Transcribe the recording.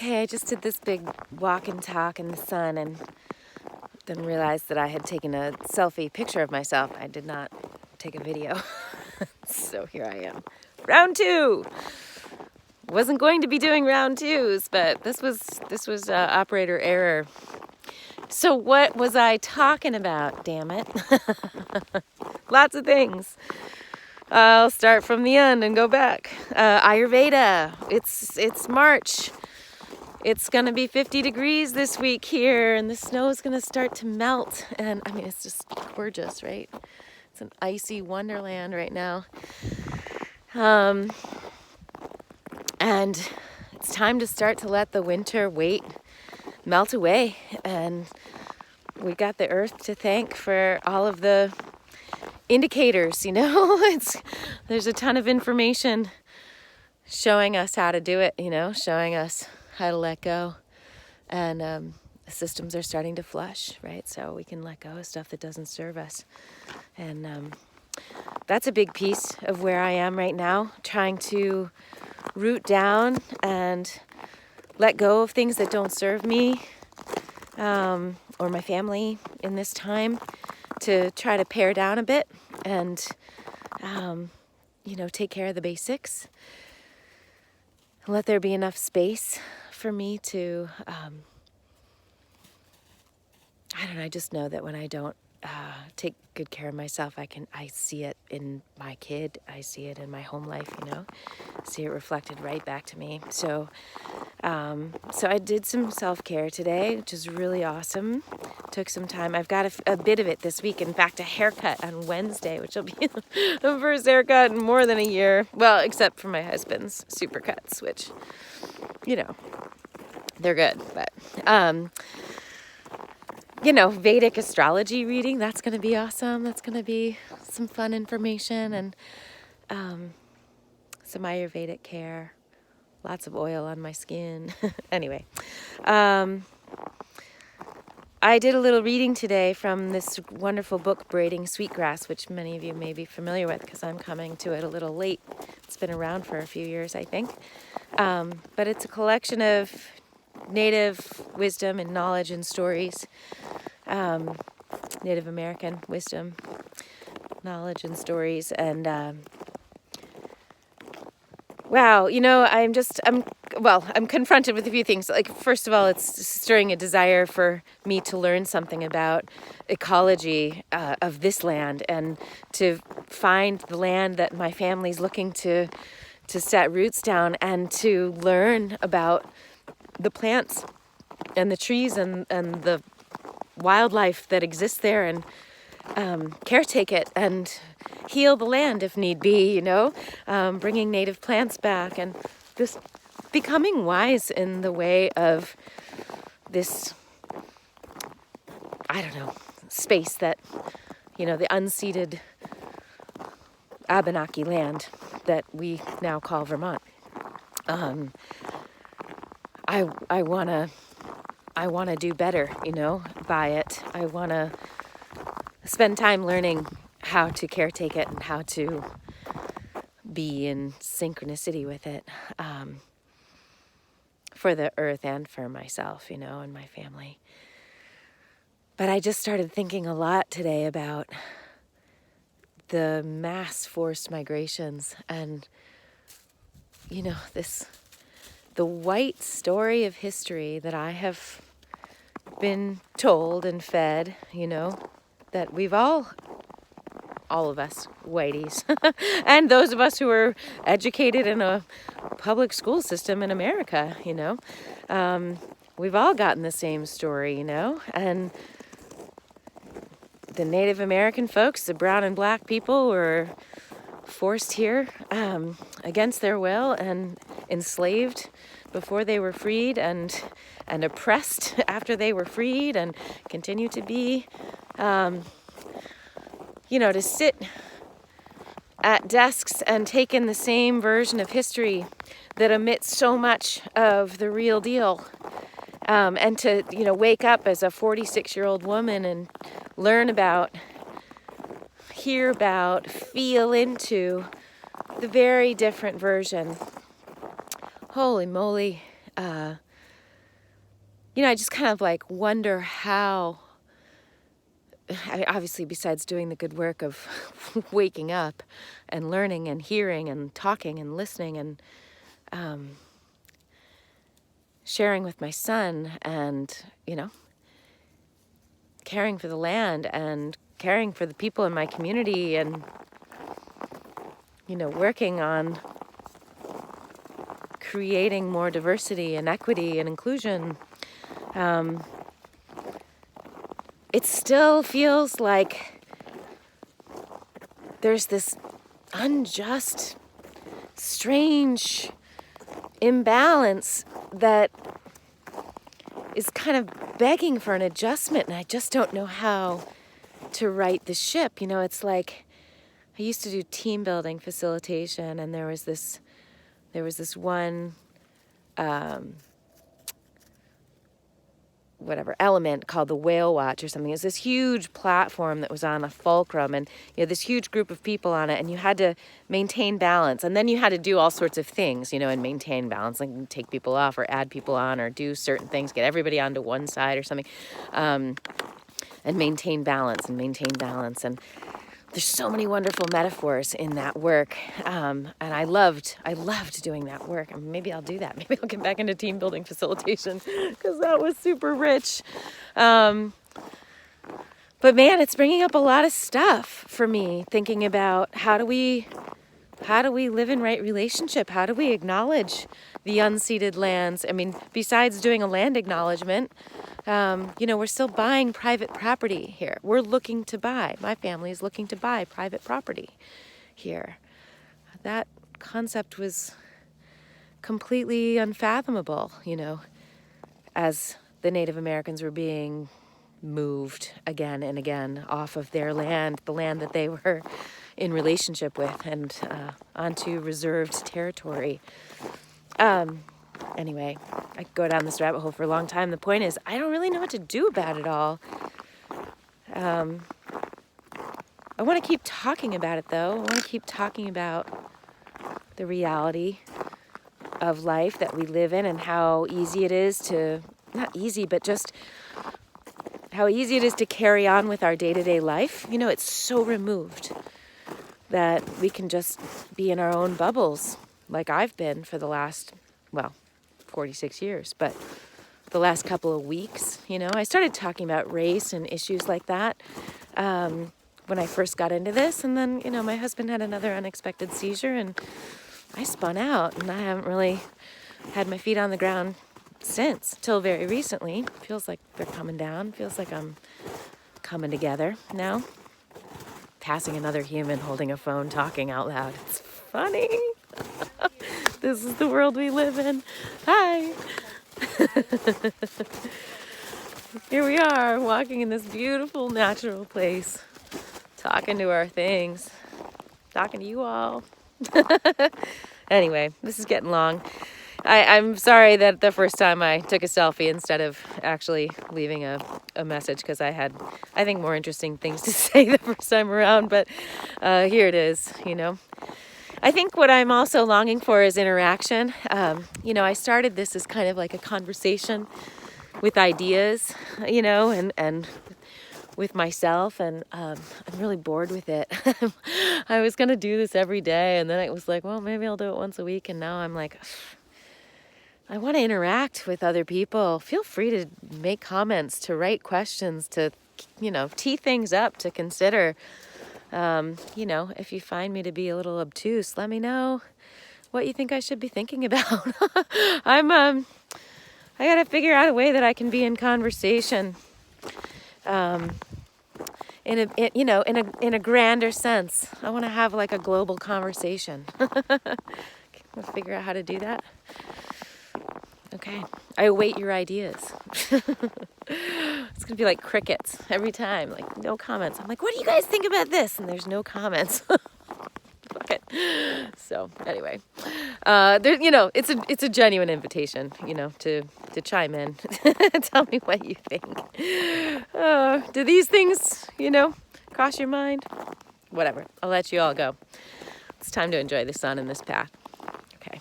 Okay, I just did this big walk and talk in the sun and then realized that I had taken a selfie picture of myself. I did not take a video. So here I am. Round two. Wasn't going to be doing round twos, but this was operator error. So what was I talking about, damn it? Lots of things. I'll start from the end and go back. Ayurveda. It's March. It's going to be 50 degrees this week here, and the snow is going to start to melt. And I mean, it's just gorgeous, right? It's an icy wonderland right now. And it's time to start to let the winter weight melt away. And we got the earth to thank for all of the indicators, you know? There's a ton of information showing us how to do it, you know, showing us how to let go. And the systems are starting to flush, right? So we can let go of stuff that doesn't serve us. And that's a big piece of where I am right now, trying to root down and let go of things that don't serve me or my family in this time, to try to pare down a bit and, you know, take care of the basics. Let there be enough space for me to, I don't know, I just know that when I don't take good care of myself, I see it in my kid, I see it in my home life, you know, see it reflected right back to me. So I did some self-care today, which is really awesome. Took some time. I've got a bit of it this week. In fact, a haircut on Wednesday, which will be the first haircut in more than a year. Well, except for my husband's supercuts, which, you know, they're good. But, you know, Vedic astrology reading, that's going to be awesome. That's going to be some fun information, and some Ayurvedic care. Lots of oil on my skin. Anyway, I did a little reading today from this wonderful book, Braiding Sweetgrass, which many of you may be familiar with because I'm coming to it a little late. It's been around for a few years, I think. But it's a collection of Native wisdom and knowledge and stories. Native American wisdom, knowledge and stories. And wow, you know, I'm confronted with a few things. Like, first of all, it's stirring a desire for me to learn something about ecology of this land, and to find the land that my family's looking to set roots down, and to learn about the plants and the trees and the wildlife that exists there, and caretake it and heal the land if need be, you know, bringing native plants back, and just becoming wise in the way of this, I don't know, space that, you know, the unceded Abenaki land that we now call Vermont. I wanna do better, you know, by it. I wanna spend time learning how to caretake it and how to be in synchronicity with it, for the earth and for myself, you know, and my family. But I just started thinking a lot today about the mass forced migrations and, you know, the white story of history that I have been told and fed, you know, that we've all of us whiteys, and those of us who are educated in a public school system in America, you know, we've all gotten the same story, you know, and the Native American folks, the brown and black people, were forced here against their will and enslaved before they were freed, and oppressed after they were freed, and continue to be. You know, to sit at desks and take in the same version of history that omits so much of the real deal, and to, you know, wake up as a 46-year-old woman and learn about, hear about, feel into the very different version. Holy moly. I just kind of like wonder how, obviously besides doing the good work of waking up and learning and hearing and talking and listening and sharing with my son and, caring for the land and caring for the people in my community and, working on creating more diversity and equity and inclusion, it still feels like there's this unjust, strange imbalance that is kind of begging for an adjustment, and I just don't know how to right the ship. It's like I used to do team building facilitation, and there was this one element called the Whale Watch or something. It was this huge platform that was on a fulcrum, and this huge group of people on it, and you had to maintain balance, and then you had to do all sorts of things, and maintain balance, like take people off or add people on or do certain things, get everybody onto one side or something, and maintain balance. And there's so many wonderful metaphors in that work, and I loved doing that work. And maybe I'll do that. Maybe I'll get back into team building facilitation because that was super rich. But man, it's bringing up a lot of stuff for me. Thinking about how do we live in right relationship? How do we acknowledge the unceded lands? I mean, besides doing a land acknowledgement. We're still buying private property here. My family is looking to buy private property here. That concept was completely unfathomable, as the Native Americans were being moved again and again off of their land, the land that they were in relationship with, and onto reserved territory. Anyway, I could go down this rabbit hole for a long time. The point is, I don't really know what to do about it all. I want to keep talking about it, though. I want to keep talking about the reality of life that we live in and how easy it is not easy, but just how easy it is to carry on with our day-to-day life. It's so removed that we can just be in our own bubbles, like I've been for the last, 46 years, but the last couple of weeks, I started talking about race and issues like that when I first got into this, and then, my husband had another unexpected seizure, and I spun out, and I haven't really had my feet on the ground since, till very recently. Feels like they're coming down, feels like I'm coming together now. Passing another human holding a phone, talking out loud. It's funny. This is the world we live in. Hi. Here we are, walking in this beautiful natural place, talking to our things, talking to you all. Anyway, this is getting long. I'm sorry that the first time I took a selfie instead of actually leaving a message, because I had, I think, more interesting things to say the first time around, but here it is, I think what I'm also longing for is interaction. I started this as kind of like a conversation with ideas, and with myself, and I'm really bored with it. I was going to do this every day, and then it was like, well, maybe I'll do it once a week, and now I'm like, I want to interact with other people. Feel free to make comments, to write questions, to, tee things up, to consider. If you find me to be a little obtuse, let me know what you think I should be thinking about. I gotta figure out a way that I can be in conversation, in a grander sense. I want to have like a global conversation. We'll figure out how to do that. Okay, I await your ideas. It's gonna be like crickets every time, like no comments. I'm like, what do you guys think about this? And there's no comments. Fuck it. So anyway, it's a genuine invitation, to chime in. Tell me what you think. Do these things, cross your mind? Whatever. I'll let you all go. It's time to enjoy the sun and this path. Okay.